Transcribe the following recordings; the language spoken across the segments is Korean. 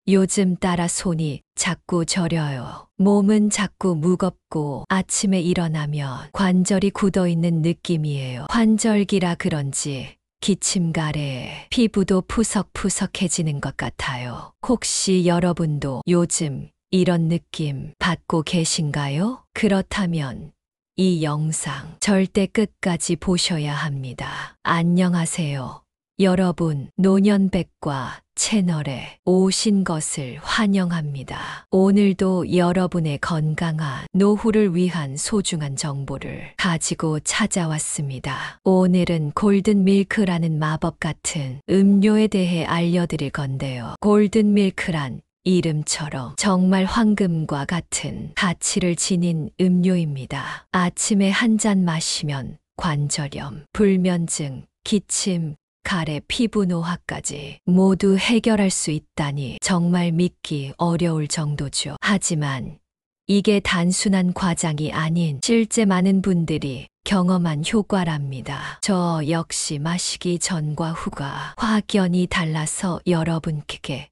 요즘 따라 손이 자꾸 저려요. 몸은 자꾸 무겁고 아침에 일어나면 관절이 굳어있는 느낌이에요. 관절기라 그런지 기침가래 피부도 푸석푸석해지는 것 같아요. 혹시 여러분도 요즘 이런 느낌 받고 계신가요? 그렇다면 이 영상 절대 끝까지 보셔야 합니다. 안녕하세요. 여러분, 노년백과 채널에 오신 것을 환영합니다. 오늘도 여러분의 건강한 노후를 위한 소중한 정보를 가지고 찾아왔습니다. 오늘은 골든밀크라는 마법 같은 음료에 대해 알려드릴 건데요. 골든밀크란 이름처럼 정말 황금과 같은 가치를 지닌 음료입니다. 아침에 한 잔 마시면 관절염, 불면증, 기침, 가래, 피부 노화까지 모두 해결할 수 있다니 정말 믿기 어려울 정도죠. 하지만 이게 단순한 과장이 아닌 실제 많은 분들이 경험한 효과랍니다. 저 역시 마시기 전과 후가 확연히 달라서 여러분께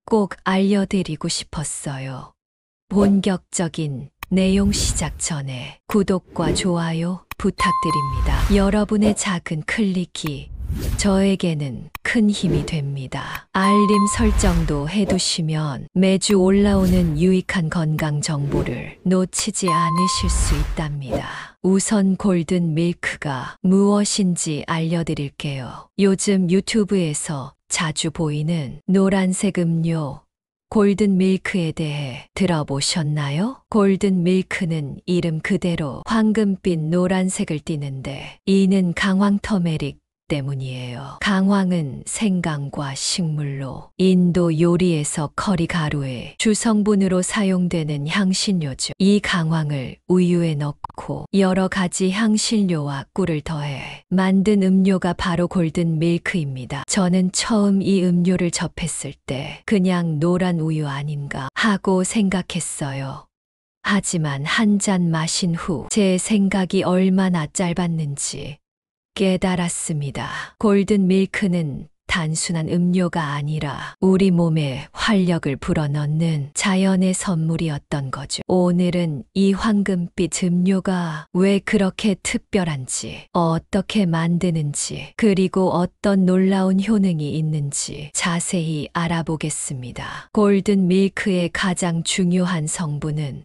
꼭 알려드리고 싶었어요. 본격적인 내용 시작 전에 구독과 좋아요 부탁드립니다. 여러분의 작은 클릭이 저에게는 큰 힘이 됩니다. 알림 설정도 해두시면 매주 올라오는 유익한 건강 정보를 놓치지 않으실 수 있답니다. 우선 골든 밀크가 무엇인지 알려드릴게요. 요즘 유튜브에서 자주 보이는 노란색 음료 골든 밀크에 대해 들어보셨나요? 골든 밀크는 이름 그대로 황금빛 노란색을 띠는데 이는 강황 터메릭 때문이에요. 강황은 생강과 식물로 인도 요리에서 커리 가루의 주성분으로 사용되는 향신료죠. 이 강황을 우유에 넣고 여러 가지 향신료와 꿀을 더해 만든 음료가 바로 골든 밀크입니다. 저는 처음 이 음료를 접했을 때 그냥 노란 우유 아닌가 하고 생각했어요. 하지만 한 잔 마신 후 제 생각이 얼마나 짧았는지 깨달았습니다. 골든 밀크는 단순한 음료가 아니라 우리 몸에 활력을 불어넣는 자연의 선물이었던 거죠. 오늘은 이 황금빛 음료가 왜 그렇게 특별한지, 어떻게 만드는지, 그리고 어떤 놀라운 효능이 있는지 자세히 알아보겠습니다. 골든 밀크의 가장 중요한 성분은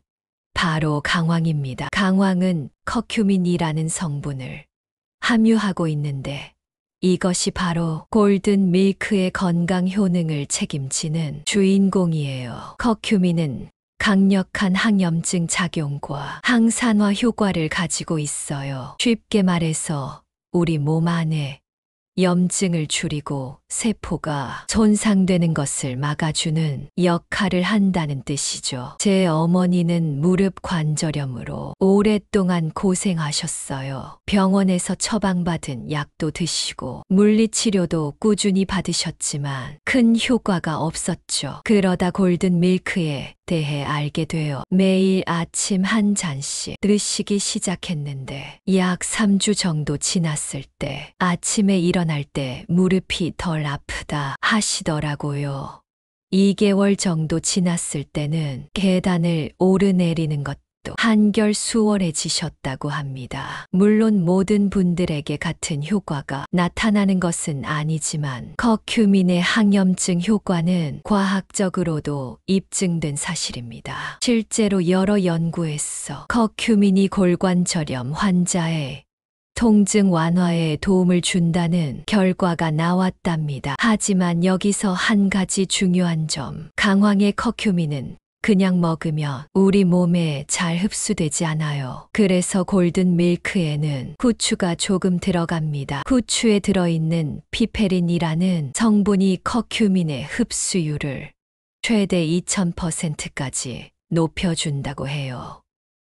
바로 강황입니다. 강황은 커큐민이라는 성분을 함유하고 있는데 이것이 바로 골든 밀크의 건강 효능을 책임지는 주인공이에요. 커큐민은 강력한 항염증 작용과 항산화 효과를 가지고 있어요. 쉽게 말해서 우리 몸 안에 염증을 줄이고 세포가 손상되는 것을 막아주는 역할을 한다는 뜻이죠. 제 어머니는 무릎 관절염으로 오랫동안 고생하셨어요. 병원에서 처방받은 약도 드시고 물리치료도 꾸준히 받으셨지만 큰 효과가 없었죠. 그러다 골든 밀크에 대해 알게 되어 매일 아침 한 잔씩 드시기 시작했는데 약 3주 정도 지났을 때 아침에 일어날 때 무릎이 덜 아프다 하시더라고요. 2개월 정도 지났을 때는 계단을 오르내리는 것도 한결 수월해지셨다고 합니다. 물론 모든 분들에게 같은 효과가 나타나는 것은 아니지만 커큐민의 항염증 효과는 과학적으로도 입증된 사실입니다. 실제로 여러 연구에서 커큐민이 골관절염 환자의 통증 완화에 도움을 준다는 결과가 나왔답니다. 하지만 여기서 한 가지 중요한 점, 강황의 커큐민은 그냥 먹으면 우리 몸에 잘 흡수되지 않아요. 그래서 골든 밀크에는 후추가 조금 들어갑니다. 후추에 들어있는 피페린이라는 성분이 커큐민의 흡수율을 최대 2000%까지 높여준다고 해요.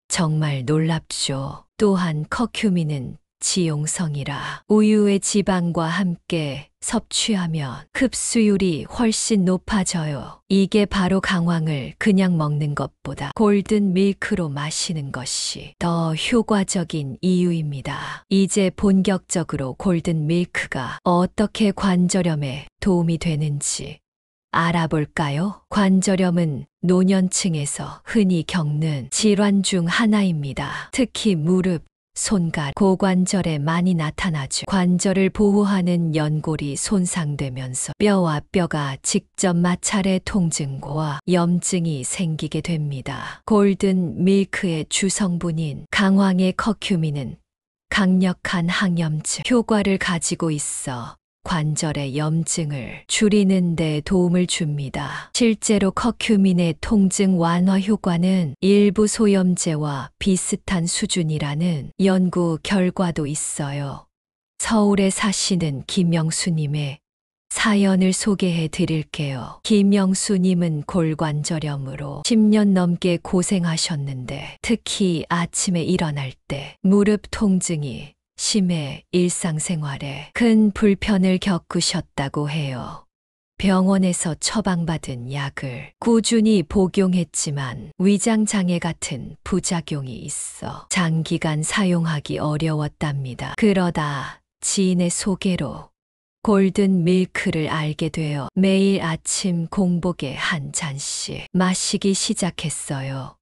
정말 놀랍죠. 또한 커큐민은 지용성이라 우유의 지방과 함께 섭취하면 흡수율이 훨씬 높아져요. 이게 바로 강황을 그냥 먹는 것보다 골든 밀크로 마시는 것이 더 효과적인 이유입니다. 이제 본격적으로 골든 밀크가 어떻게 관절염에 도움이 되는지 알아볼까요? 관절염은 노년층에서 흔히 겪는 질환 중 하나입니다. 특히 무릎, 손가락, 고관절에 많이 나타나죠. 관절을 보호하는 연골이 손상되면서 뼈와 뼈가 직접 마찰해 통증과 염증이 생기게 됩니다. 골든 밀크의 주성분인 강황의 커큐민은 강력한 항염증 효과를 가지고 있어 관절의 염증을 줄이는 데 도움을 줍니다. 실제로 커큐민의 통증 완화 효과는 일부 소염제와 비슷한 수준이라는 연구 결과도 있어요. 서울에 사시는 김영수님의 사연을 소개해 드릴게요. 김영수님은 골관절염으로 10년 넘게 고생하셨는데 특히 아침에 일어날 때 무릎 통증이 심해 일상생활에 큰 불편을 겪으셨다고 해요. 병원에서 처방받은 약을 꾸준히 복용했지만 위장장애 같은 부작용이 있어 장기간 사용하기 어려웠답니다. 그러다 지인의 소개로 골든 밀크를 알게 되어 매일 아침 공복에 한 잔씩 마시기 시작했어요.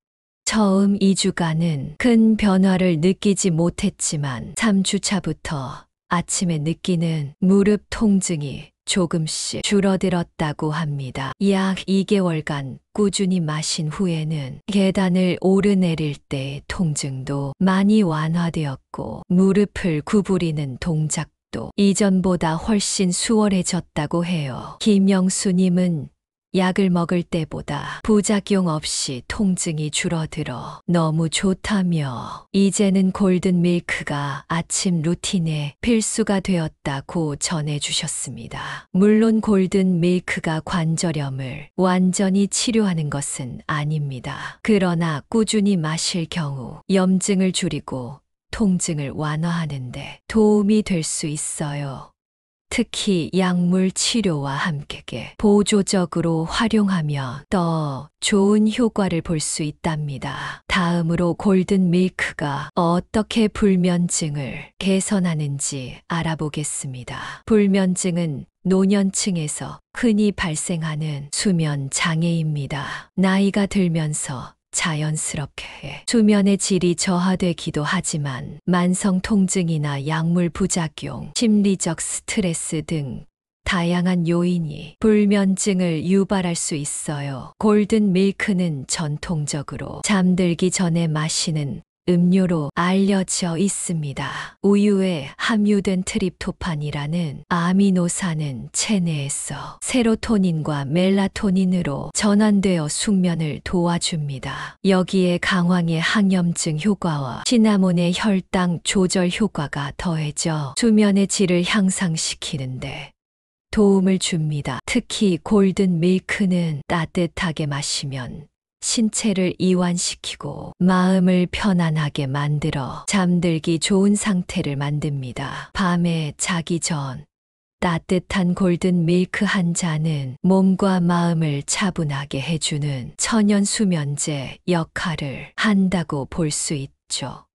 처음 2주간은 큰 변화를 느끼지 못했지만 3주차부터 아침에 느끼는 무릎 통증이 조금씩 줄어들었다고 합니다. 약 2개월간 꾸준히 마신 후에는 계단을 오르내릴 때의 통증도 많이 완화되었고 무릎을 구부리는 동작도 이전보다 훨씬 수월해졌다고 해요. 김영수님은 약을 먹을 때보다 부작용 없이 통증이 줄어들어 너무 좋다며 이제는 골든 밀크가 아침 루틴의 필수가 되었다고 전해주셨습니다. 물론 골든 밀크가 관절염을 완전히 치료하는 것은 아닙니다. 그러나 꾸준히 마실 경우 염증을 줄이고 통증을 완화하는데 도움이 될 수 있어요. 특히 약물 치료와 함께 보조적으로 활용하면 더 좋은 효과를 볼 수 있답니다. 다음으로 골든 밀크가 어떻게 불면증을 개선하는지 알아보겠습니다. 불면증은 노년층에서 흔히 발생하는 수면 장애입니다. 나이가 들면서 자연스럽게 수면의 질이 저하되기도 하지만 만성 통증이나 약물 부작용, 심리적 스트레스 등 다양한 요인이 불면증을 유발할 수 있어요. 골든 밀크는 전통적으로 잠들기 전에 마시는 음료로 알려져 있습니다. 우유에 함유된 트립토판이라는 아미노산은 체내에서 세로토닌과 멜라토닌으로 전환되어 숙면을 도와줍니다. 여기에 강황의 항염증 효과와 시나몬의 혈당 조절 효과가 더해져 수면의 질을 향상시키는데 도움을 줍니다. 특히 골든 밀크는 따뜻하게 마시면 신체를 이완시키고 마음을 편안하게 만들어 잠들기 좋은 상태를 만듭니다. 밤에 자기 전 따뜻한 골든 밀크 한 잔은 몸과 마음을 차분하게 해주는 천연 수면제 역할을 한다고 볼 수 있죠.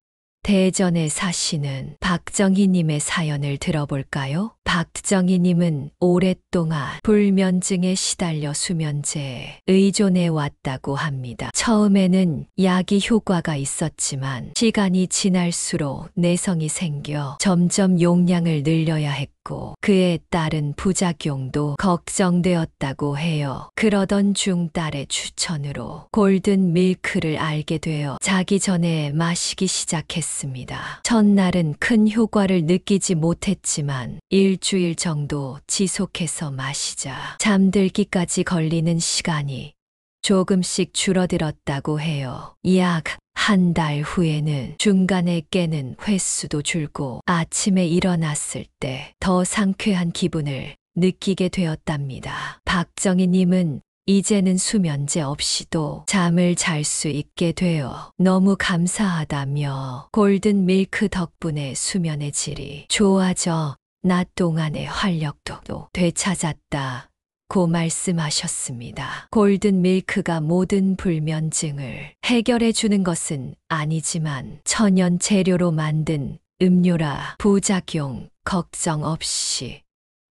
대전에 사시는 박정희님의 사연을 들어볼까요? 박정희님은 오랫동안 불면증에 시달려 수면제에 의존해 왔다고 합니다. 처음에는 약이 효과가 있었지만 시간이 지날수록 내성이 생겨 점점 용량을 늘려야 했고 그에 따른 부작용도 걱정되었다고 해요. 그러던 중 딸의 추천으로 골든 밀크를 알게 되어 자기 전에 마시기 시작했습니다. 첫날은 큰 효과를 느끼지 못했지만 일주일 정도 지속해서 마시자 잠들기까지 걸리는 시간이 조금씩 줄어들었다고 해요. 약 한 달 후에는 중간에 깨는 횟수도 줄고 아침에 일어났을 때 더 상쾌한 기분을 느끼게 되었답니다. 박정희님은 이제는 수면제 없이도 잠을 잘 수 있게 되어 너무 감사하다며 골든 밀크 덕분에 수면의 질이 좋아져 낮 동안의 활력도 되찾았다. 고 말씀하셨습니다. 골든 밀크가 모든 불면증을 해결해 주는 것은 아니지만 천연 재료로 만든 음료라 부작용 걱정 없이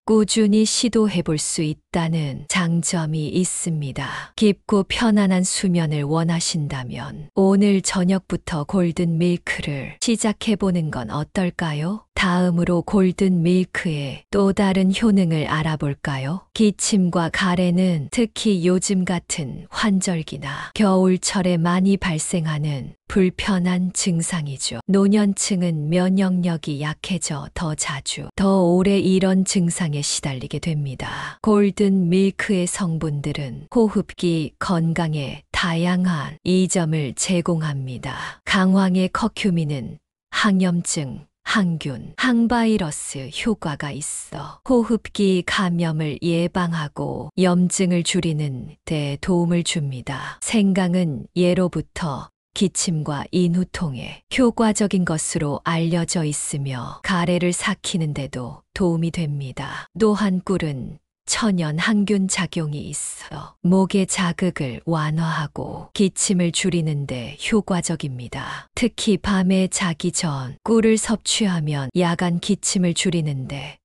꾸준히 시도해 볼 수 있다. 없다는 장점이 있습니다. 깊고 편안한 수면을 원하신다면 오늘 저녁부터 골든 밀크를 시작해보는 건 어떨까요? 다음으로 골든 밀크의 또 다른 효능을 알아볼까요? 기침과 가래는 특히 요즘 같은 환절기나 겨울철에 많이 발생하는 불편한 증상이죠. 노년층은 면역력이 약해져 더 자주, 더 오래 이런 증상에 시달리게 됩니다. 골든 밀크의 성분들은 호흡기 건강에 다양한 이점을 제공합니다. 강황의 커큐민은 항염증, 항균, 항바이러스 효과가 있어 호흡기 감염을 예방하고 염증을 줄이는 데 도움을 줍니다. 생강은 예로부터 기침과 인후통에 효과적인 것으로 알려져 있으며 가래를 삭히는데도 도움이 됩니다. 또한 꿀은 천연 항균 작용이 있어 목의 자극을 완화하고 기침을 줄이는데 효과적입니다. 특히 밤에 자기 전 꿀을 섭취하면 야간 기침을 줄이는데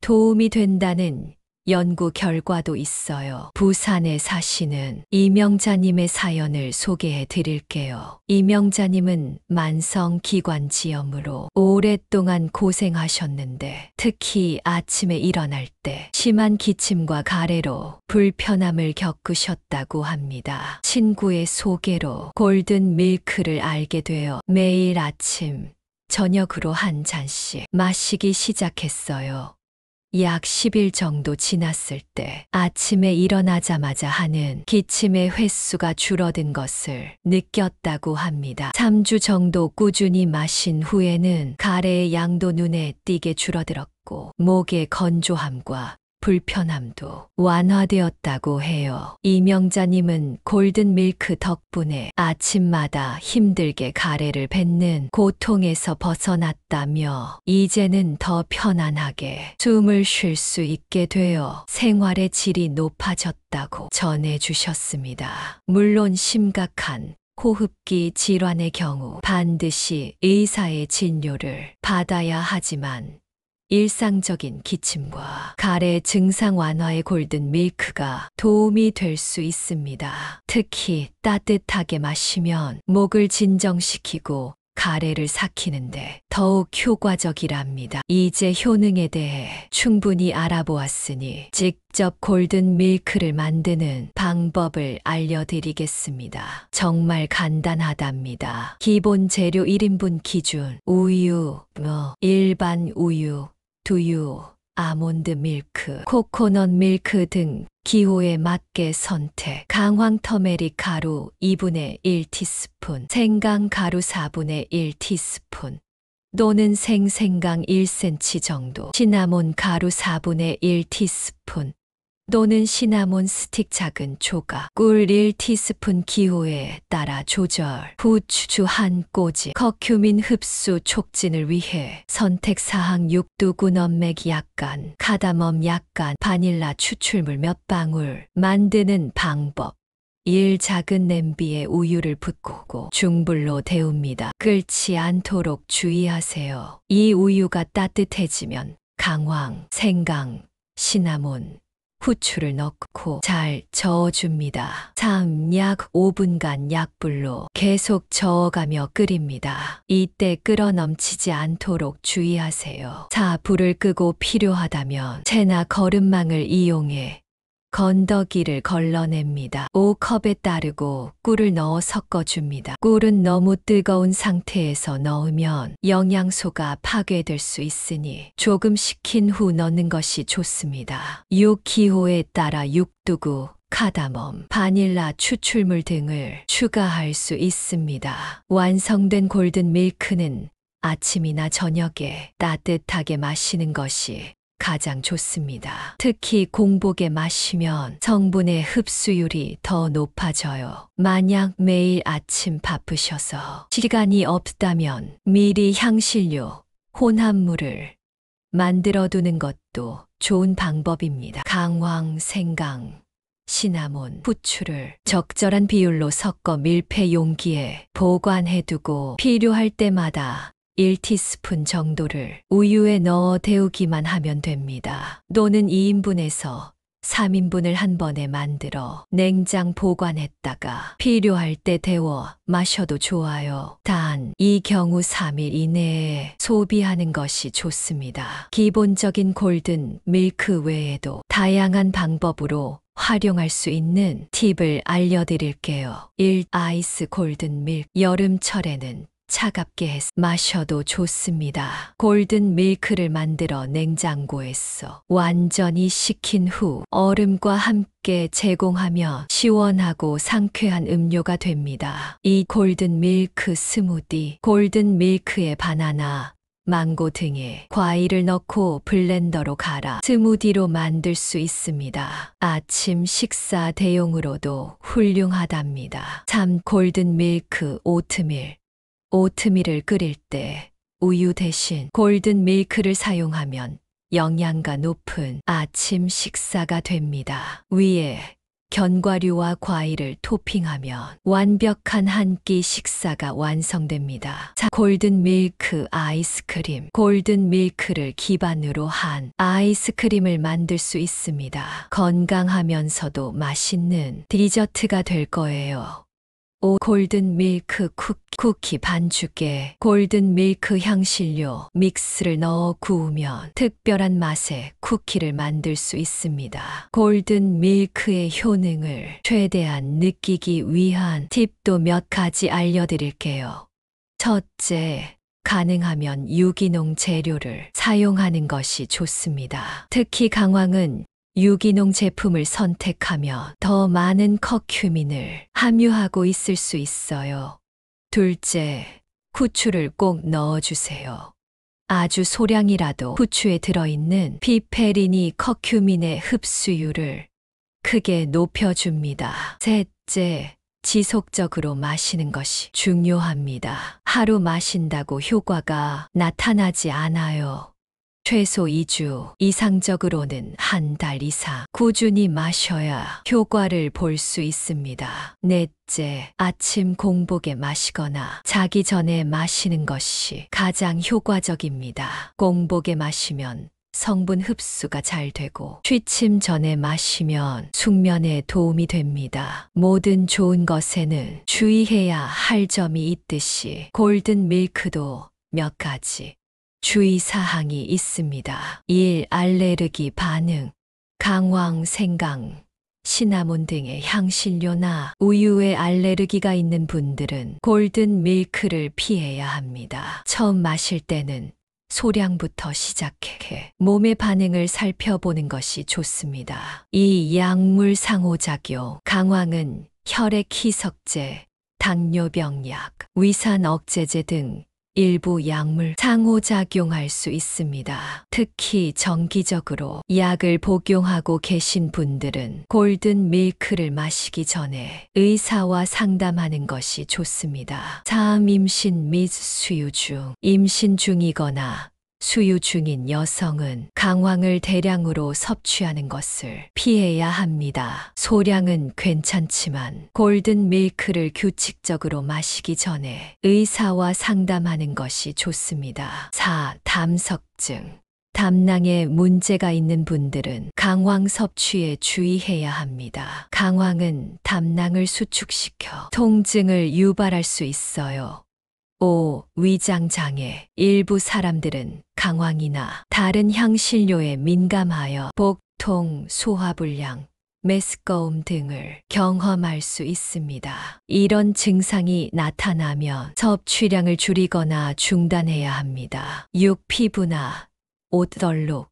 도움이 된다는 연구 결과도 있어요. 부산에 사시는 이명자님의 사연을 소개해 드릴게요. 이명자님은 만성기관지염으로 오랫동안 고생하셨는데 특히 아침에 일어날 때 심한 기침과 가래로 불편함을 겪으셨다고 합니다. 친구의 소개로 골든 밀크를 알게 되어 매일 아침, 저녁으로 한 잔씩 마시기 시작했어요. 약 10일 정도 지났을 때 아침에 일어나자마자 하는 기침의 횟수가 줄어든 것을 느꼈다고 합니다. 3주 정도 꾸준히 마신 후에는 가래의 양도 눈에 띄게 줄어들었고 목의 건조함과 불편함도 완화되었다고 해요. 이명자님은 골든 밀크 덕분에 아침마다 힘들게 가래를 뱉는 고통에서 벗어났다며 이제는 더 편안하게 숨을 쉴 수 있게 되어 생활의 질이 높아졌다고 전해주셨습니다. 물론 심각한 호흡기 질환의 경우 반드시 의사의 진료를 받아야 하지만 일상적인 기침과 가래 증상 완화에 골든 밀크가 도움이 될 수 있습니다. 특히 따뜻하게 마시면 목을 진정시키고 가래를 삭히는데 더욱 효과적이랍니다. 이제 효능에 대해 충분히 알아보았으니 직접 골든 밀크를 만드는 방법을 알려드리겠습니다. 정말 간단하답니다. 기본 재료 1인분 기준 우유, 일반 우유, 두유, 아몬드 밀크, 코코넛 밀크 등 기호에 맞게 선택. 강황 터메릭 가루 2분의 1티스푼, 생강 가루 4분의 1티스푼 또는 생생강 1cm 정도, 시나몬 가루 4분의 1티스푼 또는 시나몬 스틱 작은 조각, 꿀 1티스푼 기호에 따라 조절. 후추 한 꼬집, 커큐민 흡수 촉진을 위해 선택사항 육두구 너맥 약간, 카다멈 약간, 바닐라 추출물 몇 방울. 만드는 방법. 1. 작은 냄비에 우유를 붓고 중불로 데웁니다. 끓지 않도록 주의하세요. 이 우유가 따뜻해지면 강황, 생강, 시나몬, 후추를 넣고 잘 저어줍니다. 3. 약 5분간 약불로 계속 저어가며 끓입니다. 이때 끓어 넘치지 않도록 주의하세요. 4. 불을 끄고 필요하다면 채나 거름망을 이용해 건더기를 걸러냅니다. 5. 컵에 따르고 꿀을 넣어 섞어줍니다. 꿀은 너무 뜨거운 상태에서 넣으면 영양소가 파괴될 수 있으니 조금 식힌 후 넣는 것이 좋습니다. 6. 기호에 따라 육두구, 카다멈, 바닐라 추출물 등을 추가할 수 있습니다. 완성된 골든 밀크는 아침이나 저녁에 따뜻하게 마시는 것이 가장 좋습니다. 특히 공복에 마시면 성분의 흡수율이 더 높아져요. 만약 매일 아침 바쁘셔서 시간이 없다면 미리 향신료, 혼합물을 만들어 두는 것도 좋은 방법입니다. 강황, 생강, 시나몬, 후추를 적절한 비율로 섞어 밀폐 용기에 보관해 두고 필요할 때마다 1티스푼 정도를 우유에 넣어 데우기만 하면 됩니다. 또는 2인분에서 3인분을 한 번에 만들어 냉장 보관했다가 필요할 때 데워 마셔도 좋아요. 단, 이 경우 3일 이내에 소비하는 것이 좋습니다. 기본적인 골든 밀크 외에도 다양한 방법으로 활용할 수 있는 팁을 알려드릴게요. 1. 아이스 골든 밀크. 여름철에는 차갑게 해서 마셔도 좋습니다. 골든 밀크를 만들어 냉장고에서 완전히 식힌 후 얼음과 함께 제공하면 시원하고 상쾌한 음료가 됩니다. 이 골든 밀크 스무디. 골든 밀크에 바나나, 망고 등의 과일을 넣고 블렌더로 갈아 스무디로 만들 수 있습니다. 아침 식사 대용으로도 훌륭하답니다. 3. 골든 밀크 오트밀. 오트밀을 끓일 때 우유 대신 골든 밀크를 사용하면 영양가 높은 아침 식사가 됩니다. 위에 견과류와 과일을 토핑하면 완벽한 한 끼 식사가 완성됩니다. 자, 골든 밀크 아이스크림. 골든 밀크를 기반으로 한 아이스크림을 만들 수 있습니다. 건강하면서도 맛있는 디저트가 될 거예요. 5. 골든 밀크 쿠키 반죽에 골든 밀크 향신료 믹스를 넣어 구우면 특별한 맛의 쿠키를 만들 수 있습니다. 골든 밀크의 효능을 최대한 느끼기 위한 팁도 몇 가지 알려드릴게요. 첫째, 가능하면 유기농 재료를 사용하는 것이 좋습니다. 특히 강황은 유기농 제품을 선택하면 더 많은 커큐민을 함유하고 있을 수 있어요. 둘째, 후추를 꼭 넣어주세요. 아주 소량이라도 후추에 들어있는 피페린이 커큐민의 흡수율을 크게 높여줍니다. 셋째, 지속적으로 마시는 것이 중요합니다. 하루 마신다고 효과가 나타나지 않아요. 최소 2주, 이상적으로는 한 달 이상 꾸준히 마셔야 효과를 볼 수 있습니다. 넷째, 아침 공복에 마시거나 자기 전에 마시는 것이 가장 효과적입니다. 공복에 마시면 성분 흡수가 잘 되고 취침 전에 마시면 숙면에 도움이 됩니다. 모든 좋은 것에는 주의해야 할 점이 있듯이 골든 밀크도 몇 가지 주의사항이 있습니다. 1. 알레르기 반응. 강황, 생강, 시나몬 등의 향신료나 우유에 알레르기가 있는 분들은 골든 밀크를 피해야 합니다. 처음 마실 때는 소량부터 시작해 몸의 반응을 살펴보는 것이 좋습니다. 2. 약물 상호작용. 강황은 혈액 희석제, 당뇨병 약, 위산 억제제 등 일부 약물 상호작용할 수 있습니다. 특히 정기적으로 약을 복용하고 계신 분들은 골든 밀크를 마시기 전에 의사와 상담하는 것이 좋습니다. 3. 임신 및 수유 중. 임신 중이거나 수유 중인 여성은 강황을 대량으로 섭취하는 것을 피해야 합니다. 소량은 괜찮지만 골든 밀크를 규칙적으로 마시기 전에 의사와 상담하는 것이 좋습니다. 4. 담석증. 담낭에 문제가 있는 분들은 강황 섭취에 주의해야 합니다. 강황은 담낭을 수축시켜 통증을 유발할 수 있어요. 5. 위장장애. 일부 사람들은 강황이나 다른 향신료에 민감하여 복통, 소화불량, 메스꺼움 등을 경험할 수 있습니다. 이런 증상이 나타나면 섭취량을 줄이거나 중단해야 합니다. 6. 피부나 옷 얼룩.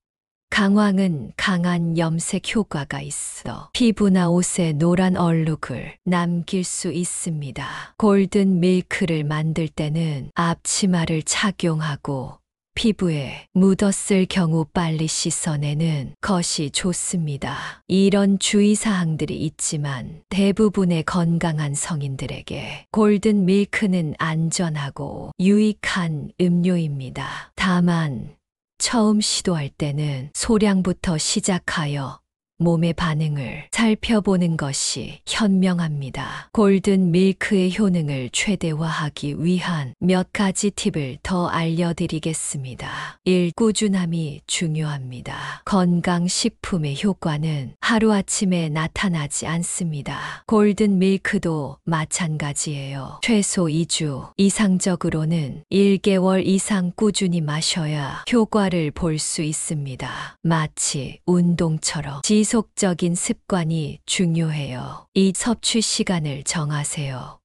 강황은 강한 염색 효과가 있어 피부나 옷에 노란 얼룩을 남길 수 있습니다. 골든 밀크를 만들 때는 앞치마를 착용하고 피부에 묻었을 경우 빨리 씻어내는 것이 좋습니다. 이런 주의사항들이 있지만 대부분의 건강한 성인들에게 골든 밀크는 안전하고 유익한 음료입니다. 다만 처음 시도할 때는 소량부터 시작하여 몸의 반응을 살펴보는 것이 현명합니다. 골든 밀크의 효능을 최대화하기 위한 몇 가지 팁을 더 알려드리겠습니다. 1. 꾸준함이 중요합니다. 건강식품의 효과는 하루아침에 나타나지 않습니다. 골든 밀크도 마찬가지예요. 최소 2주, 이상적으로는 1개월 이상 꾸준히 마셔야 효과를 볼 수 있습니다. 마치 운동처럼 지속적인 습관이 중요해요. 이 섭취 시간을 정하세요.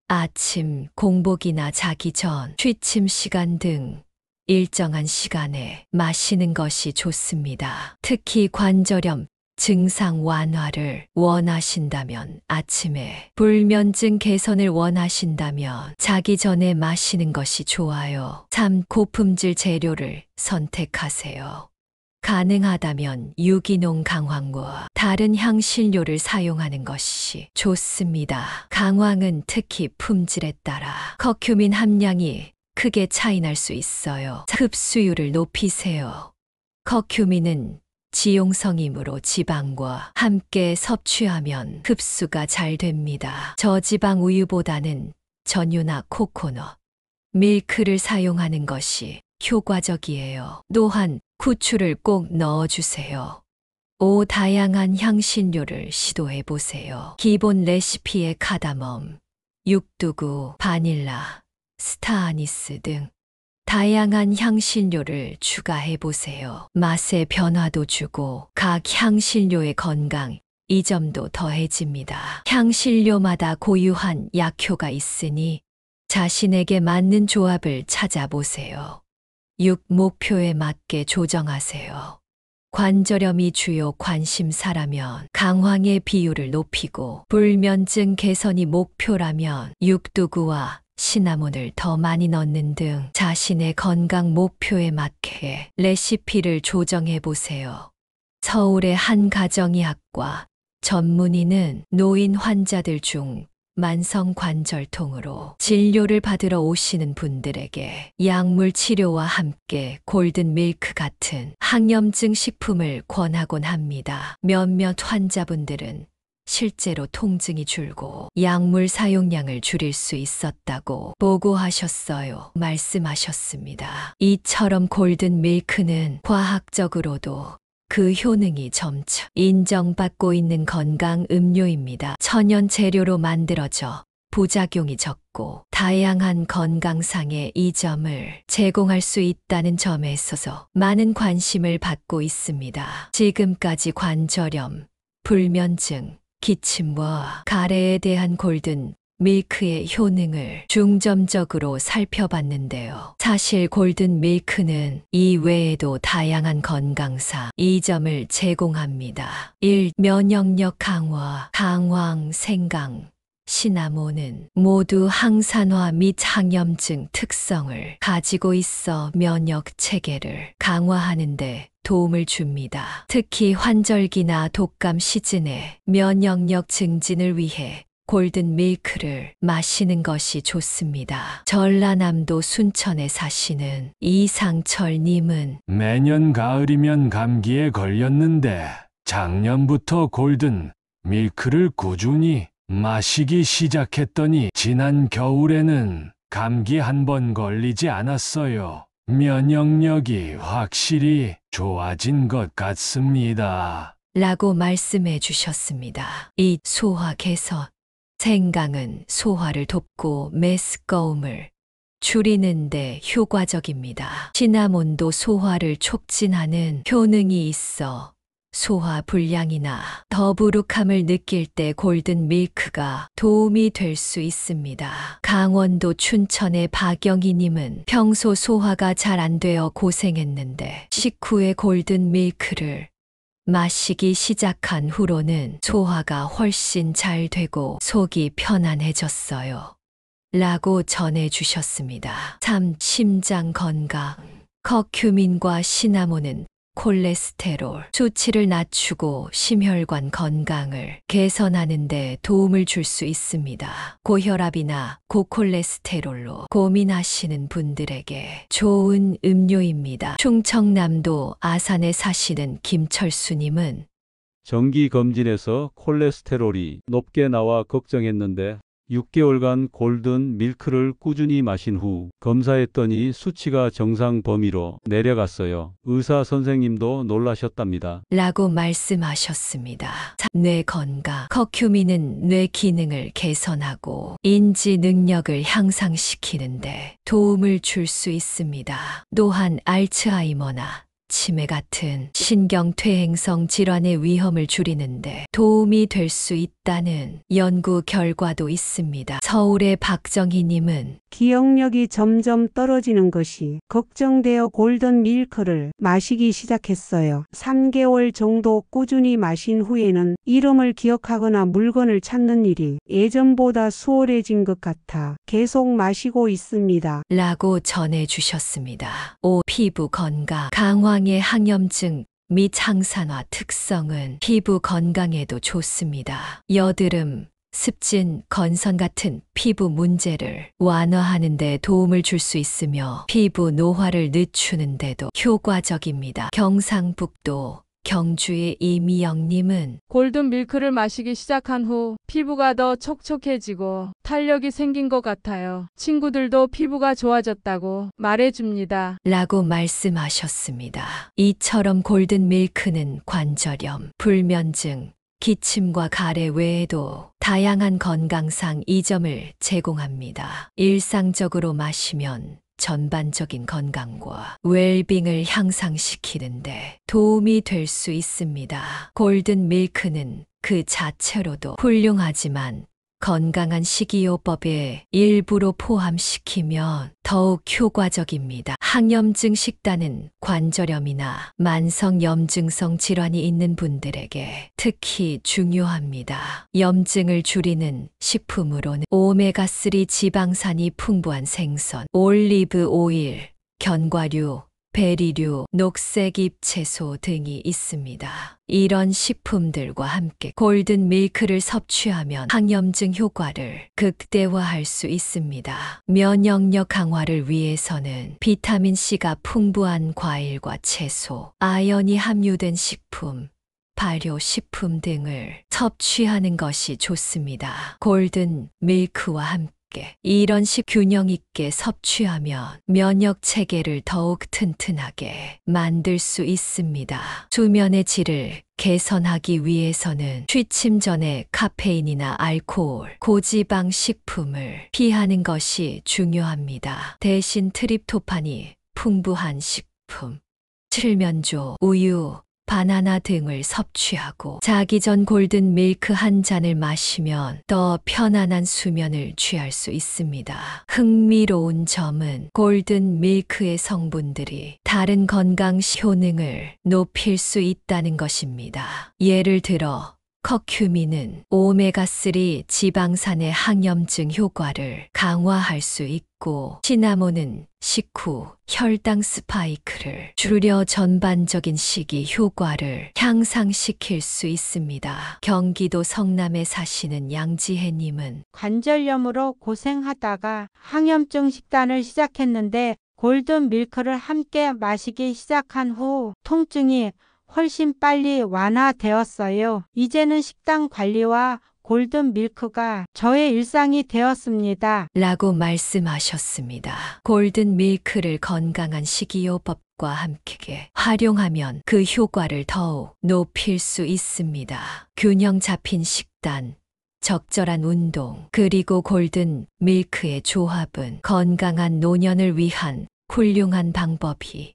아침, 공복이나 자기 전, 취침 시간 등 일정한 시간에 마시는 것이 좋습니다. 특히 관절염 증상 완화를 원하신다면 아침에, 불면증 개선을 원하신다면 자기 전에 마시는 것이 좋아요. 3. 고품질 재료를 선택하세요. 가능하다면 유기농 강황과 다른 향신료를 사용하는 것이 좋습니다. 강황은 특히 품질에 따라 커큐민 함량이 크게 차이날 수 있어요. 흡수율을 높이세요. 커큐민은 지용성이므로 지방과 함께 섭취하면 흡수가 잘 됩니다. 저지방 우유보다는 전유나 코코넛, 밀크를 사용하는 것이 효과적이에요. 또한 후추를 꼭 넣어주세요. 5. 다양한 향신료를 시도해 보세요. 기본 레시피에 카다멈, 육두구, 바닐라, 스타아니스 등 다양한 향신료를 추가해 보세요. 맛의 변화도 주고 각 향신료의 건강, 이 점도 더해집니다. 향신료마다 고유한 약효가 있으니 자신에게 맞는 조합을 찾아보세요. 6. 목표에 맞게 조정하세요. 관절염이 주요 관심사라면 강황의 비율을 높이고, 불면증 개선이 목표라면 육두구와 시나몬을 더 많이 넣는 등 자신의 건강 목표에 맞게 레시피를 조정해 보세요. 서울의 한 가정의학과 전문의는 노인 환자들 중 만성 관절통으로 진료를 받으러 오시는 분들에게 약물 치료와 함께 골든 밀크 같은 항염증 식품을 권하곤 합니다. 몇몇 환자분들은 실제로 통증이 줄고 약물 사용량을 줄일 수 있었다고 보고하셨어요. 말씀하셨습니다. 이처럼 골든 밀크는 과학적으로도 그 효능이 점차 인정받고 있는 건강 음료입니다. 천연 재료로 만들어져 부작용이 적고 다양한 건강상의 이점을 제공할 수 있다는 점에 있어서 많은 관심을 받고 있습니다. 지금까지 관절염, 불면증, 기침과 가래에 대한 골든 밀크의 효능을 중점적으로 살펴봤는데요. 사실 골든 밀크는 이 외에도 다양한 건강상 이점을 제공합니다. 1. 면역력 강화, 강황, 생강, 시나몬은 모두 항산화 및 항염증 특성을 가지고 있어 면역 체계를 강화하는 데 도움을 줍니다. 특히 환절기나 독감 시즌에 면역력 증진을 위해 골든 밀크를 마시는 것이 좋습니다. 전라남도 순천에 사시는 이상철님은 매년 가을이면 감기에 걸렸는데 작년부터 골든 밀크를 꾸준히 마시기 시작했더니 지난 겨울에는 감기 한 번 걸리지 않았어요. 면역력이 확실히 좋아진 것 같습니다. 라고 말씀해 주셨습니다. 이 소화 개선, 생강은 소화를 돕고 메스꺼움을 줄이는 데 효과적입니다. 시나몬도 소화를 촉진하는 효능이 있어 소화 불량이나 더부룩함을 느낄 때 골든 밀크가 도움이 될 수 있습니다. 강원도 춘천의 박영희님은 평소 소화가 잘 안 되어 고생했는데 식후에 골든 밀크를 마시기 시작한 후로는 소화가 훨씬 잘 되고 속이 편안해졌어요. 라고 전해주셨습니다. 3. 심장 건강. 커큐민과 시나몬은 콜레스테롤 수치를 낮추고 심혈관 건강을 개선하는 데 도움을 줄 수 있습니다. 고혈압이나 고콜레스테롤로 고민하시는 분들에게 좋은 음료입니다. 충청남도 아산에 사시는 김철수님은 정기 검진에서 콜레스테롤이 높게 나와 걱정했는데 6개월간 골든 밀크를 꾸준히 마신 후 검사했더니 수치가 정상 범위로 내려갔어요. 의사 선생님도 놀라셨답니다. 라고 말씀하셨습니다. 뇌 건강, 커큐민은 뇌 기능을 개선하고 인지 능력을 향상시키는데 도움을 줄 수 있습니다. 또한 알츠하이머나 치매 같은 신경퇴행성 질환의 위험을 줄이는데 도움이 될 수 있다는 연구 결과도 있습니다. 서울의 박정희님은 기억력이 점점 떨어지는 것이 걱정되어 골든 밀크를 마시기 시작했어요. 3개월 정도 꾸준히 마신 후에는 이름을 기억하거나 물건을 찾는 일이 예전보다 수월해진 것 같아 계속 마시고 있습니다. 라고 전해주셨습니다. 5. 피부 건강, 강황의 항염증 및 항산화 특성은 피부 건강에도 좋습니다. 여드름, 습진, 건선 같은 피부 문제를 완화하는 데 도움을 줄 수 있으며 피부 노화를 늦추는 데도 효과적입니다. 경상북도 경주의 이미영님은 골든 밀크를 마시기 시작한 후 피부가 더 촉촉해지고 탄력이 생긴 것 같아요. 친구들도 피부가 좋아졌다고 말해줍니다. 라고 말씀하셨습니다. 이처럼 골든 밀크는 관절염, 불면증, 기침과 가래 외에도 다양한 건강상 이점을 제공합니다. 일상적으로 마시면 전반적인 건강과 웰빙을 향상시키는데 도움이 될 수 있습니다. 골든 밀크는 그 자체로도 훌륭하지만 건강한 식이요법의 일부로 포함시키면 더욱 효과적입니다. 항염증 식단은 관절염이나 만성염증성 질환이 있는 분들에게 특히 중요합니다. 염증을 줄이는 식품으로는 오메가3 지방산이 풍부한 생선, 올리브 오일, 견과류, 베리류, 녹색잎 채소 등이 있습니다. 이런 식품들과 함께 골든 밀크를 섭취하면 항염증 효과를 극대화할 수 있습니다. 면역력 강화를 위해서는 비타민C가 풍부한 과일과 채소, 아연이 함유된 식품, 발효식품 등을 섭취하는 것이 좋습니다. 골든 밀크와 함께 이런 식 균형 있게 섭취하면 면역 체계를 더욱 튼튼하게 만들 수 있습니다. 수면의 질을 개선하기 위해서는 취침 전에 카페인이나 알코올, 고지방 식품을 피하는 것이 중요합니다. 대신 트립토판이 풍부한 식품, 칠면조, 우유, 바나나 등을 섭취하고 자기 전 골든 밀크 한 잔을 마시면 더 편안한 수면을 취할 수 있습니다. 흥미로운 점은 골든 밀크의 성분들이 다른 건강 효능을 높일 수 있다는 것입니다. 예를 들어 커큐민은 오메가3 지방산의 항염증 효과를 강화할 수 있고 시나몬은 식후 혈당 스파이크를 줄여 전반적인 식이 효과를 향상시킬 수 있습니다. 경기도 성남에 사시는 양지혜님은 관절염으로 고생하다가 항염증 식단을 시작했는데 골든 밀크를 함께 마시기 시작한 후 통증이 훨씬 빨리 완화되었어요. 이제는 식단 관리와 골든 밀크가 저의 일상이 되었습니다. 라고 말씀하셨습니다. 골든 밀크를 건강한 식이요법과 함께 활용하면 그 효과를 더욱 높일 수 있습니다. 균형 잡힌 식단, 적절한 운동, 그리고 골든 밀크의 조합은 건강한 노년을 위한 훌륭한 방법이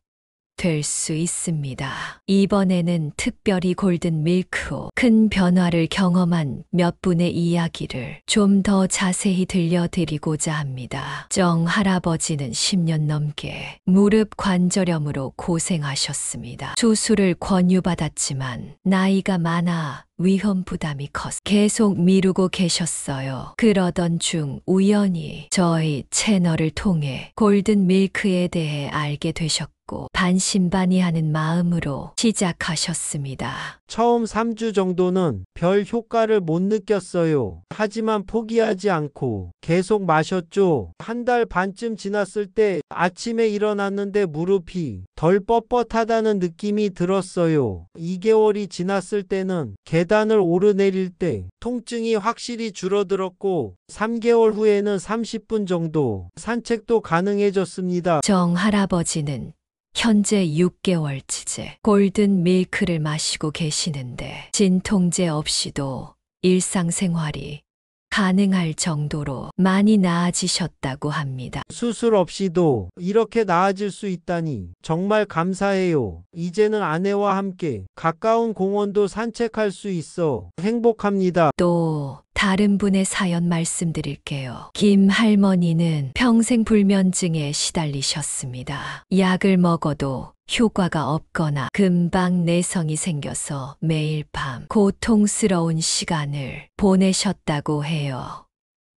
될 수 있습니다. 이번에는 특별히 골든 밀크로 큰 변화를 경험한 몇 분의 이야기를 좀 더 자세히 들려드리고자 합니다. 정 할아버지는 10년 넘게 무릎 관절염으로 고생하셨습니다. 수술을 권유받았지만 나이가 많아 위험 부담이 커서 계속 미루고 계셨어요. 그러던 중 우연히 저희 채널을 통해 골든 밀크에 대해 알게 되셨고 반신반의하는 마음으로 시작하셨습니다. 처음 3주 정도는 별 효과를 못 느꼈어요. 하지만 포기하지 않고 계속 마셨죠. 한 달 반쯤 지났을 때 아침에 일어났는데 무릎이 덜 뻣뻣하다는 느낌이 들었어요. 2개월이 지났을 때는 계단을 오르내릴 때 통증이 확실히 줄어들었고 3개월 후에는 30분 정도 산책도 가능해졌습니다. 정 할아버지는 현재 6개월치째 골든 밀크를 마시고 계시는데 진통제 없이도 일상생활이 가능할 정도로 많이 나아지셨다고 합니다. 수술 없이도 이렇게 나아질 수 있다니 정말 감사해요. 이제는 아내와 함께 가까운 공원도 산책할 수 있어 행복합니다. 또 다른 분의 사연 말씀드릴게요. 김 할머니는 평생 불면증에 시달리셨습니다. 약을 먹어도 효과가 없거나 금방 내성이 생겨서 매일 밤 고통스러운 시간을 보내셨다고 해요.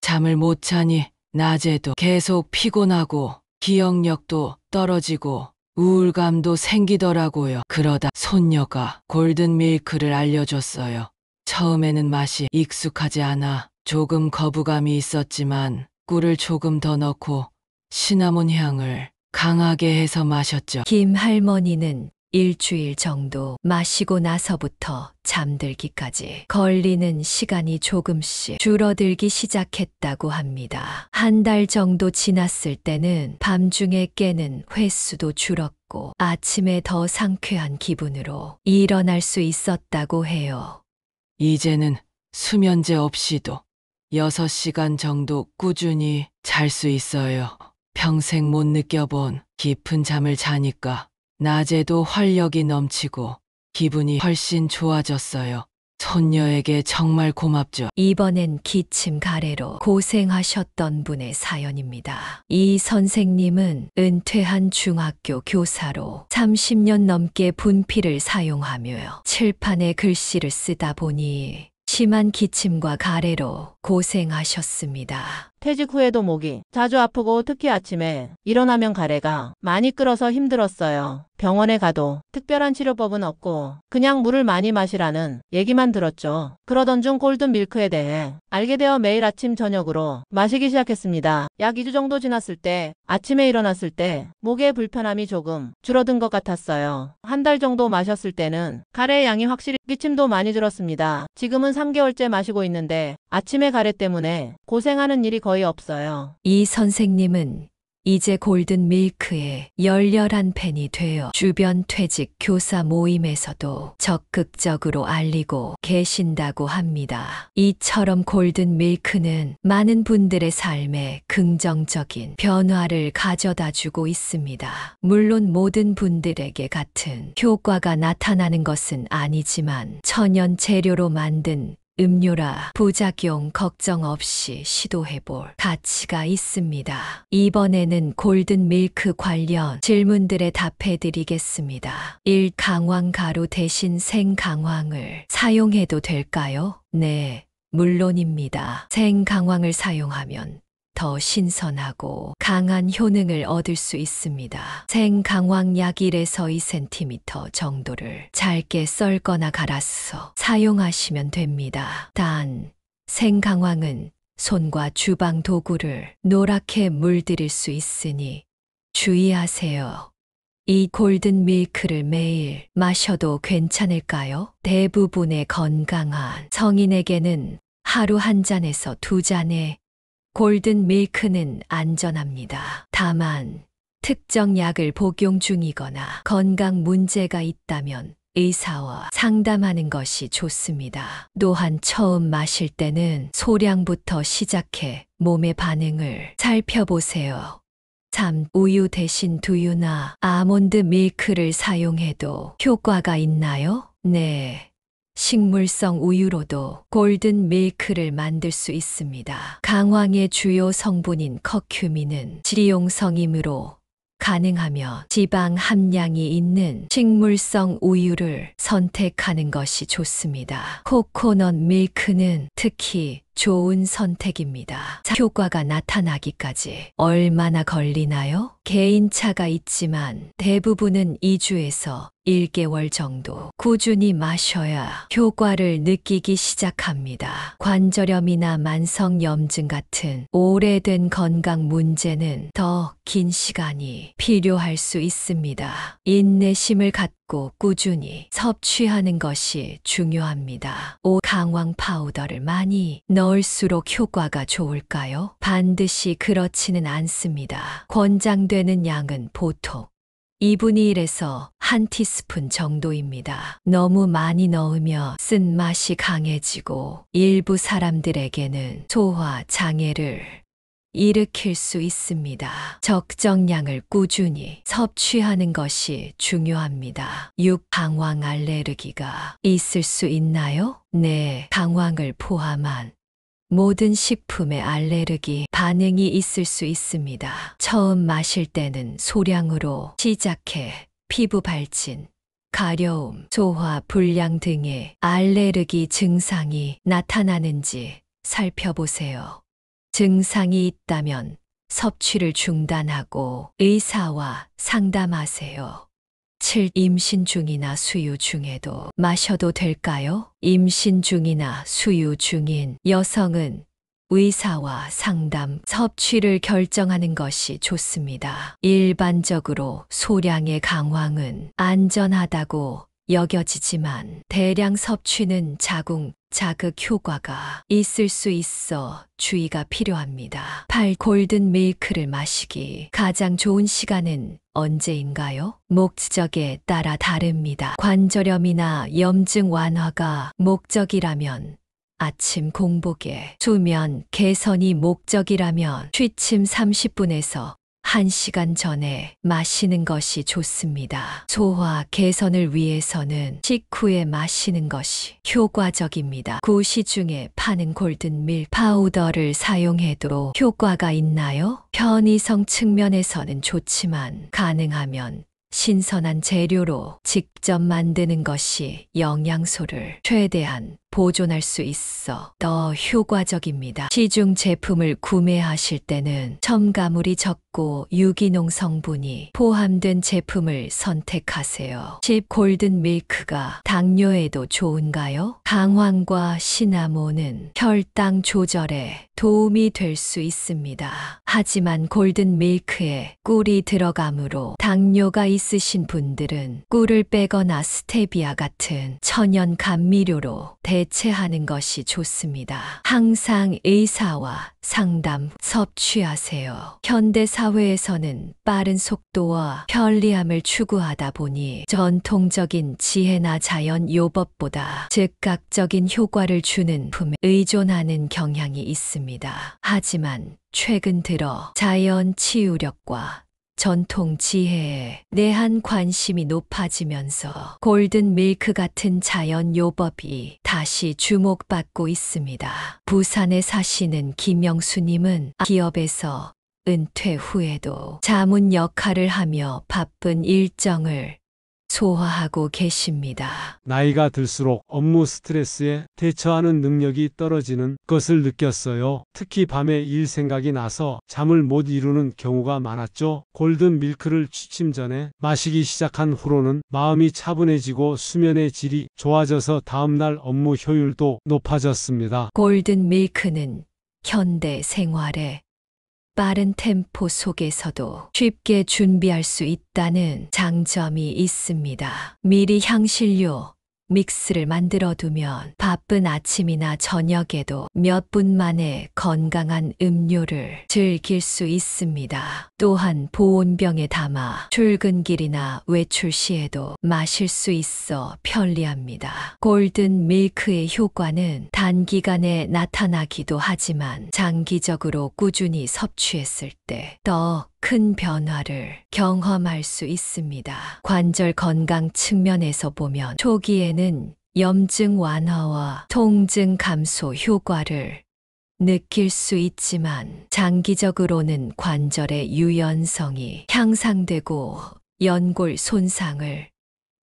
잠을 못 자니 낮에도 계속 피곤하고 기억력도 떨어지고 우울감도 생기더라고요. 그러다 손녀가 골든 밀크를 알려줬어요. 처음에는 맛이 익숙하지 않아 조금 거부감이 있었지만 꿀을 조금 더 넣고 시나몬 향을 강하게 해서 마셨죠. 김 할머니는 일주일 정도 마시고 나서부터 잠들기까지 걸리는 시간이 조금씩 줄어들기 시작했다고 합니다. 한 달 정도 지났을 때는 밤중에 깨는 횟수도 줄었고 아침에 더 상쾌한 기분으로 일어날 수 있었다고 해요. 이제는 수면제 없이도 6시간 정도 꾸준히 잘 수 있어요. 평생 못 느껴본 깊은 잠을 자니까 낮에도 활력이 넘치고 기분이 훨씬 좋아졌어요. 손녀에게 정말 고맙죠. 이번엔 기침 가래로 고생하셨던 분의 사연입니다. 이 선생님은 은퇴한 중학교 교사로 30년 넘게 분필을 사용하며 칠판에 글씨를 쓰다 보니 심한 기침과 가래로 고생하셨습니다. 퇴직 후에도 목이 자주 아프고 특히 아침에 일어나면 가래가 많이 끓어서 힘들었어요. 병원에 가도 특별한 치료법은 없고 그냥 물을 많이 마시라는 얘기만 들었죠. 그러던 중 골든 밀크에 대해 알게 되어 매일 아침 저녁으로 마시기 시작했습니다. 약 2주 정도 지났을 때 아침에 일어났을 때 목의 불편함이 조금 줄어든 것 같았어요. 한 달 정도 마셨을 때는 가래의 양이 확실히 기침도 많이 줄었습니다. 지금은 3개월째 마시고 있는데 아침에 가래 때문에 고생하는 일이 거의 없어요. 이 선생님은 이제 골든 밀크의 열렬한 팬이 되어 주변 퇴직 교사 모임에서도 적극적으로 알리고 계신다고 합니다. 이처럼 골든 밀크는 많은 분들의 삶에 긍정적인 변화를 가져다 주고 있습니다. 물론 모든 분들에게 같은 효과가 나타나는 것은 아니지만 천연 재료로 만든 음료라 부작용 걱정 없이 시도해볼 가치가 있습니다. 이번에는 골든 밀크 관련 질문들에 답해드리겠습니다. 1. 강황 가루 대신 생강황을 사용해도 될까요? 네, 물론입니다. 생강황을 사용하면 더 신선하고 강한 효능을 얻을 수 있습니다. 생강황 약 1에서 2cm 정도를 잘게 썰거나 갈아서 사용하시면 됩니다. 단, 생강황은 손과 주방 도구를 노랗게 물들일 수 있으니 주의하세요. 이 골든 밀크를 매일 마셔도 괜찮을까요? 대부분의 건강한 성인에게는 하루 1잔에서 2잔의 골든 밀크는 안전합니다. 다만 특정 약을 복용 중이거나 건강 문제가 있다면 의사와 상담하는 것이 좋습니다. 또한 처음 마실 때는 소량부터 시작해 몸의 반응을 살펴보세요. 3. 우유 대신 두유나 아몬드 밀크를 사용해도 효과가 있나요? 네. 식물성 우유로도 골든 밀크를 만들 수 있습니다. 강황의 주요 성분인 커큐민은 지용성이므로 가능하면 지방 함량이 있는 식물성 우유를 선택하는 것이 좋습니다. 코코넛 밀크는 특히 좋은 선택입니다. 효과가 나타나기까지 얼마나 걸리나요? 개인차가 있지만 대부분은 2주에서 1개월 정도 꾸준히 마셔야 효과를 느끼기 시작합니다. 관절염이나 만성염증 같은 오래된 건강 문제는 더 긴 시간이 필요할 수 있습니다. 인내심을 갖고 꾸준히 섭취하는 것이 중요합니다. 강황 파우더를 많이 넣을수록 효과가 좋을까요? 반드시 그렇지는 않습니다. 권장되는 양은 보통 2분의 1에서 1티스푼 정도입니다. 너무 많이 넣으며 쓴맛이 강해지고 일부 사람들에게는 소화 장애를 일으킬 수 있습니다. 적정량을 꾸준히 섭취하는 것이 중요합니다. 6. 강황 알레르기가 있을 수 있나요? 네, 강황을 포함한 모든 식품에 알레르기 반응이 있을 수 있습니다. 처음 마실 때는 소량으로 시작해 피부 발진, 가려움, 소화 불량 등의 알레르기 증상이 나타나는지 살펴보세요. 증상이 있다면 섭취를 중단하고 의사와 상담하세요. 7. 임신 중이나 수유 중에도 마셔도 될까요? 임신 중이나 수유 중인 여성은 의사와 상담, 섭취를 결정하는 것이 좋습니다. 일반적으로 소량의 강황은 안전하다고 여겨지지만 대량 섭취는 자극 효과가 있을 수 있어 주의가 필요합니다. 8. 골든 밀크를 마시기 가장 좋은 시간은 언제인가요? 목적에 따라 다릅니다. 관절염이나 염증 완화가 목적이라면 아침 공복에, 수면 개선이 목적이라면 취침 30분에서 1시간 전에 마시는 것이 좋습니다. 소화 개선을 위해서는 식후에 마시는 것이 효과적입니다. 9. 시중에 파는 골든 밀크 파우더를 사용해도 효과가 있나요? 편의성 측면에서는 좋지만 가능하면 신선한 재료로 직접 만드는 것이 영양소를 최대한 보존할 수 있어 더 효과적입니다. 시중 제품을 구매하실 때는 첨가물이 적고 유기농 성분이 포함된 제품을 선택하세요. 10. 골든 밀크가 당뇨에도 좋은가요? 강황과 시나몬은 혈당 조절에 도움이 될 수 있습니다. 하지만 골든 밀크에 꿀이 들어가므로 당뇨가 있으신 분들은 꿀을 빼거나 스테비아 같은 천연 감미료로 대체하는 것이 좋습니다. 항상 의사와 상담 섭취하세요. 현대 사회에서는 빠른 속도와 편리함을 추구하다 보니 전통적인 지혜나 자연 요법보다 즉각적인 효과를 주는 품에 의존하는 경향이 있습니다. 하지만 최근 들어 자연 치유력과 전통 지혜에 대한 관심이 높아지면서 골든 밀크 같은 자연 요법이 다시 주목받고 있습니다. 부산에 사시는 김영수님은 기업에서 은퇴 후에도 자문 역할을 하며 바쁜 일정을 소화하고 계십니다. 나이가 들수록 업무 스트레스에 대처하는 능력이 떨어지는 것을 느꼈어요. 특히 밤에 일 생각이 나서 잠을 못 이루는 경우가 많았죠. 골든 밀크를 취침 전에 마시기 시작한 후로는 마음이 차분해지고 수면의 질이 좋아져서 다음날 업무 효율도 높아졌습니다. 골든 밀크는 현대 생활에 빠른 템포 속에서도 쉽게 준비할 수 있다는 장점이 있습니다. 미리 향신료 믹스를 만들어 두면 바쁜 아침이나 저녁에도 몇 분 만에 건강한 음료를 즐길 수 있습니다. 또한 보온병에 담아 출근길이나 외출 시에도 마실 수 있어 편리합니다. 골든 밀크의 효과는 단기간에 나타나기도 하지만 장기적으로 꾸준히 섭취했을 때 더 큰 변화를 경험할 수 있습니다. 관절 건강 측면에서 보면 초기에는 염증 완화와 통증 감소 효과를 느낄 수 있지만 장기적으로는 관절의 유연성이 향상되고 연골 손상을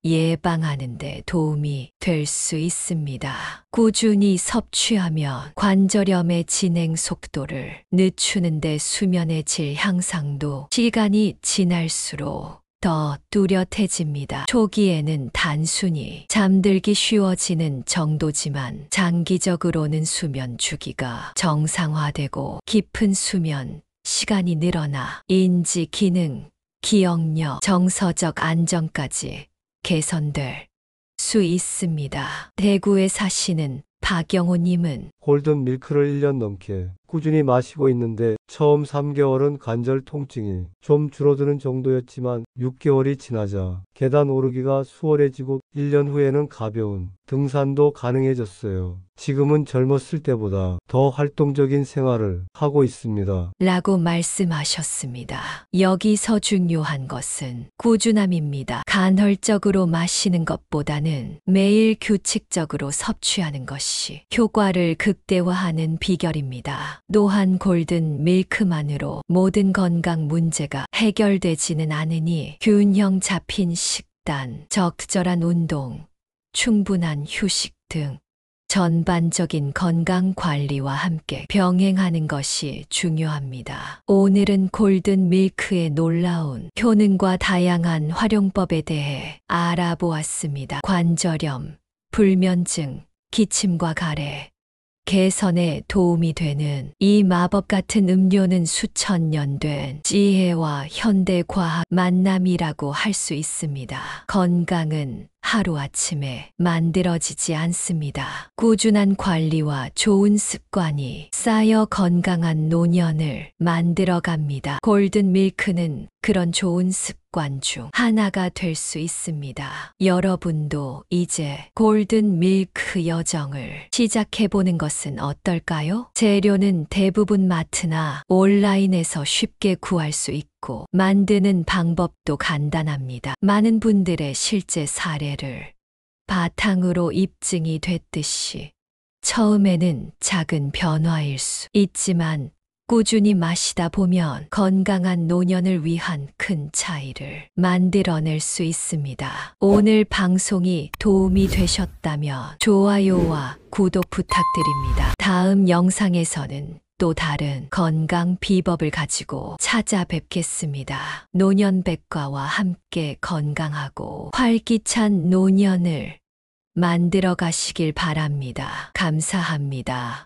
예방하는 데 도움이 될 수 있습니다. 꾸준히 섭취하면 관절염의 진행 속도를 늦추는 데 수면의 질 향상도 시간이 지날수록 더 뚜렷해집니다. 초기에는 단순히 잠들기 쉬워지는 정도지만 장기적으로는 수면 주기가 정상화되고 깊은 수면 시간이 늘어나 인지 기능, 기억력, 정서적 안정까지 개선될 수 있습니다. 대구에 사시는 박영호님은 골든 밀크를 1년 넘게 꾸준히 마시고 있는데 처음 3개월은 관절 통증이 좀 줄어드는 정도였지만 6개월이 지나자 계단 오르기가 수월해지고 1년 후에는 가벼운 등산도 가능해졌어요. 지금은 젊었을 때보다 더 활동적인 생활을 하고 있습니다. 라고 말씀하셨습니다. 여기서 중요한 것은 꾸준함입니다. 간헐적으로 마시는 것보다는 매일 규칙적으로 섭취하는 것이 효과를 극대화하는 비결입니다. 또한 골든 밀크만으로 모든 건강 문제가 해결되지는 않으니 균형 잡힌 식단, 적절한 운동, 충분한 휴식 등 전반적인 건강 관리와 함께 병행하는 것이 중요합니다. 오늘은 골든 밀크의 놀라운 효능과 다양한 활용법에 대해 알아보았습니다. 관절염, 불면증, 기침과 가래, 개선에 도움이 되는 이 마법 같은 음료는 수천 년 된 지혜와 현대 과학 만남이라고 할 수 있습니다. 건강은 하루아침에 만들어지지 않습니다. 꾸준한 관리와 좋은 습관이 쌓여 건강한 노년을 만들어갑니다. 골든 밀크는 그런 좋은 습관 중 하나가 될 수 있습니다. 여러분도 이제 골든 밀크 여정을 시작해보는 것은 어떨까요? 재료는 대부분 마트나 온라인에서 쉽게 구할 수 있고 만드는 방법도 간단합니다. 많은 분들의 실제 사례를 바탕으로 입증이 됐듯이 처음에는 작은 변화일 수 있지만 꾸준히 마시다 보면 건강한 노년을 위한 큰 차이를 만들어낼 수 있습니다. 오늘 방송이 도움이 되셨다면 좋아요와 구독 부탁드립니다. 다음 영상에서는 또 다른 건강 비법을 가지고 찾아뵙겠습니다. 노년백과와 함께 건강하고 활기찬 노년을 만들어 가시길 바랍니다. 감사합니다.